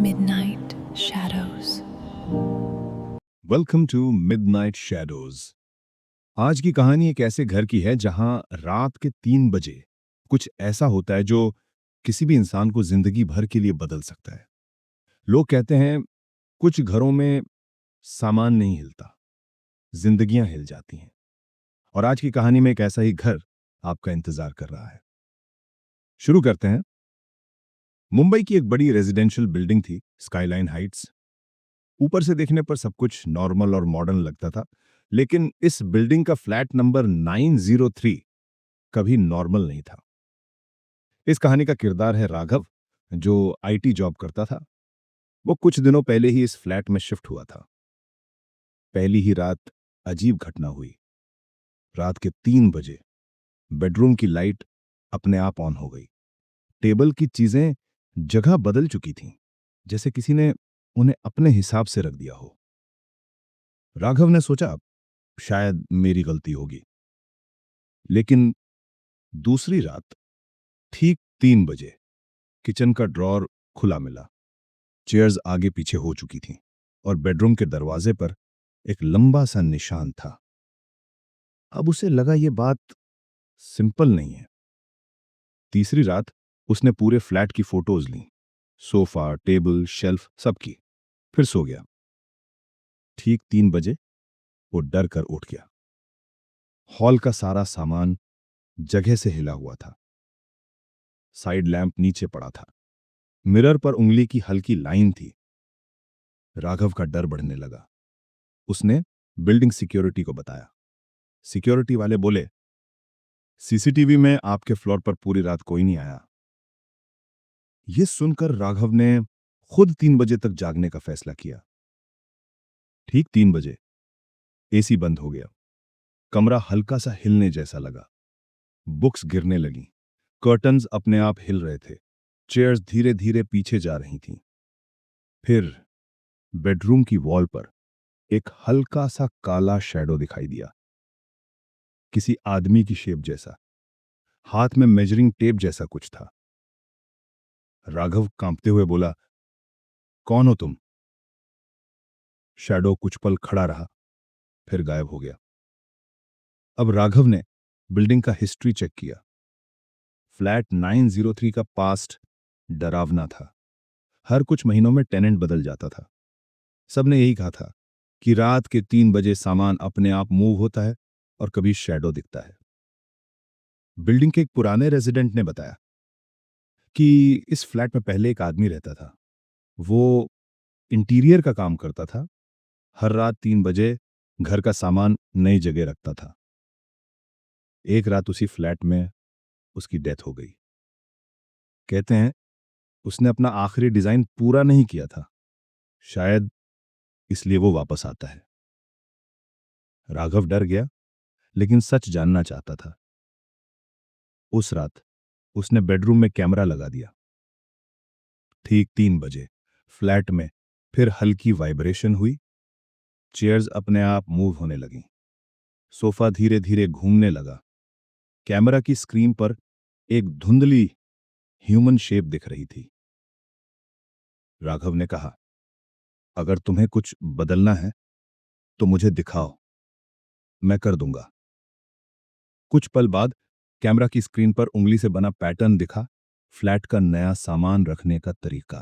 Midnight Shadows. Welcome to Midnight Shadows. आज की कहानी एक ऐसे घर की है जहां रात के 3 बजे कुछ ऐसा होता है जो किसी भी इंसान को जिंदगी भर के लिए बदल सकता है। लोग कहते हैं कुछ घरों में सामान नहीं हिलता, जिंदगियां हिल जाती हैं। और आज की कहानी में एक ऐसा ही घर आपका इंतजार कर रहा है। शुरू करते हैं। मुंबई की एक बड़ी रेजिडेंशियल बिल्डिंग थी, स्काईलाइन हाइट्स। ऊपर से देखने पर सब कुछ नॉर्मल और मॉडर्न लगता था, लेकिन इस बिल्डिंग का फ्लैट नंबर 903 कभी नॉर्मल नहीं था। इस कहानी का किरदार है राघव, जो आईटी जॉब करता था। वो कुछ दिनों पहले ही इस फ्लैट में शिफ्ट हुआ था। पहली ही रात अजीब घटना हुई। रात के 3 बजे बेडरूम की लाइट अपने आप ऑन हो गई। टेबल की चीजें जगह बदल चुकी थीं, जैसे किसी ने उन्हें अपने हिसाब से रख दिया हो। राघव ने सोचा शायद मेरी गलती होगी। लेकिन दूसरी रात ठीक 3 बजे किचन का ड्रॉर खुला मिला। चेयर्स आगे पीछे हो चुकी थीं और बेडरूम के दरवाजे पर एक लंबा सा निशान था। अब उसे लगा ये बात सिंपल नहीं है। तीसरी रात उसने पूरे फ्लैट की फोटोज लीं, सोफा, टेबल, शेल्फ, सबकी। फिर सो गया। ठीक 3 बजे वो डर कर उठ गया। हॉल का सारा सामान जगह से हिला हुआ था। साइड लैंप नीचे पड़ा था। मिरर पर उंगली की हल्की लाइन थी। राघव का डर बढ़ने लगा। उसने बिल्डिंग सिक्योरिटी को बताया। सिक्योरिटी वाले बोले, सीसीटीवी में आपके फ्लोर पर पूरी रात कोई नहीं आया। यह सुनकर राघव ने खुद 3 बजे तक जागने का फैसला किया। ठीक 3 बजे एसी बंद हो गया। कमरा हल्का सा हिलने जैसा लगा। बुक्स गिरने लगी। कर्टन्स अपने आप हिल रहे थे। चेयर्स धीरे धीरे पीछे जा रही थीं। फिर बेडरूम की वॉल पर एक हल्का सा काला शैडो दिखाई दिया, किसी आदमी की शेप जैसा। हाथ में मेजरिंग टेप जैसा कुछ था। राघव कांपते हुए बोला, कौन हो तुम? शैडो कुछ पल खड़ा रहा, फिर गायब हो गया। अब राघव ने बिल्डिंग का हिस्ट्री चेक किया। फ्लैट 903 का पास्ट डरावना था। हर कुछ महीनों में टेनेंट बदल जाता था। सबने यही कहा था कि रात के 3 बजे सामान अपने आप मूव होता है और कभी शैडो दिखता है। बिल्डिंग के एक पुराने रेजिडेंट ने बताया कि इस फ्लैट में पहले एक आदमी रहता था। वो इंटीरियर का काम करता था। हर रात 3 बजे घर का सामान नई जगह रखता था। एक रात उसी फ्लैट में उसकी डेथ हो गई। कहते हैं उसने अपना आखिरी डिजाइन पूरा नहीं किया था। शायद इसलिए वो वापस आता है। राघव डर गया, लेकिन सच जानना चाहता था। उस रात उसने बेडरूम में कैमरा लगा दिया। ठीक 3 बजे फ्लैट में फिर हल्की वाइब्रेशन हुई। चेयर्स अपने आप मूव होने लगीं। सोफा धीरे धीरे घूमने लगा। कैमरा की स्क्रीन पर एक धुंधली ह्यूमन शेप दिख रही थी। राघव ने कहा, अगर तुम्हें कुछ बदलना है तो मुझे दिखाओ, मैं कर दूंगा। कुछ पल बाद कैमरा की स्क्रीन पर उंगली से बना पैटर्न दिखा, फ्लैट का नया सामान रखने का तरीका।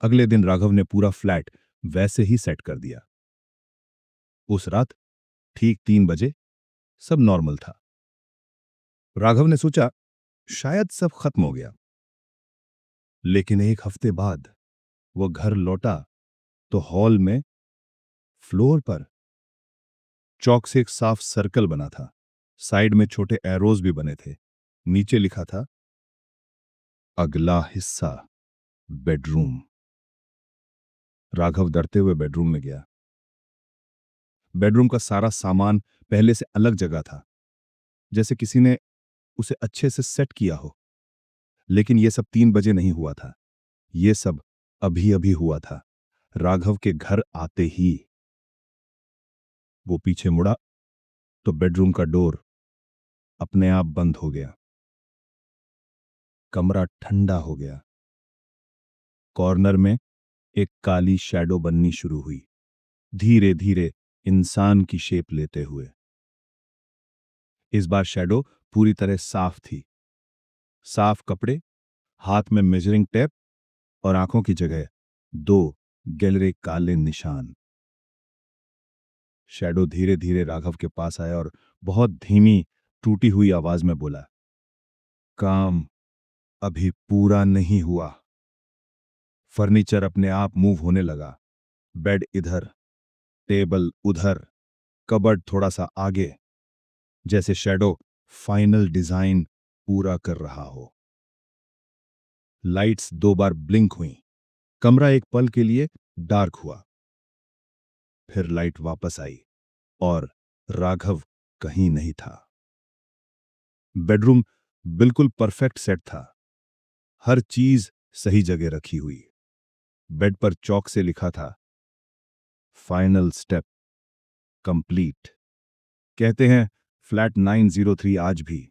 अगले दिन राघव ने पूरा फ्लैट वैसे ही सेट कर दिया। उस रात ठीक 3 बजे सब नॉर्मल था। राघव ने सोचा शायद सब खत्म हो गया। लेकिन एक हफ्ते बाद वो घर लौटा तो हॉल में फ्लोर पर चौक से एक साफ सर्कल बना था। साइड में छोटे एरोज भी बने थे। नीचे लिखा था, अगला हिस्सा बेडरूम। राघव डरते हुए बेडरूम में गया। बेडरूम का सारा सामान पहले से अलग जगह था, जैसे किसी ने उसे अच्छे से सेट किया हो। लेकिन यह सब 3 बजे नहीं हुआ था। यह सब अभी अभी हुआ था। राघव के घर आते ही वो पीछे मुड़ा तो बेडरूम का डोर अपने आप बंद हो गया। कमरा ठंडा हो गया। कॉर्नर में एक काली शैडो बननी शुरू हुई, धीरे धीरे इंसान की शेप लेते हुए। इस बार शैडो पूरी तरह साफ थी। साफ कपड़े, हाथ में मेजरिंग टेप और आंखों की जगह दो गहरे काले निशान। शैडो धीरे धीरे राघव के पास आया और बहुत धीमी टूटी हुई आवाज में बोला, काम अभी पूरा नहीं हुआ। फर्नीचर अपने आप मूव होने लगा। बेड इधर, टेबल उधर, कबर्ड थोड़ा सा आगे, जैसे शैडो फाइनल डिजाइन पूरा कर रहा हो। लाइट्स 2 बार ब्लिंक हुई। कमरा एक पल के लिए डार्क हुआ। फिर लाइट वापस आई और राघव कहीं नहीं था। बेडरूम बिल्कुल परफेक्ट सेट था। हर चीज सही जगह रखी हुई। बेड पर चौक से लिखा था, फाइनल स्टेप कंप्लीट। कहते हैं फ्लैट 903 आज भी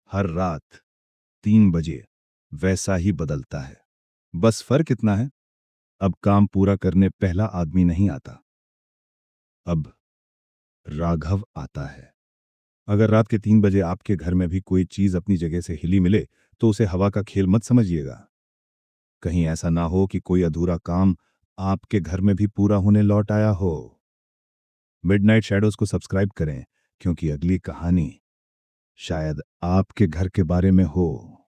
हर रात 3 बजे वैसा ही बदलता है। बस फर्क इतना है, अब काम पूरा करने पहला आदमी नहीं आता, अब राघव आता है। अगर रात के 3 बजे आपके घर में भी कोई चीज अपनी जगह से हिली मिले तो उसे हवा का खेल मत समझिएगा। कहीं ऐसा ना हो कि कोई अधूरा काम आपके घर में भी पूरा होने लौट आया हो। मिडनाइट शैडोज को सब्सक्राइब करें, क्योंकि अगली कहानी शायद आपके घर के बारे में हो।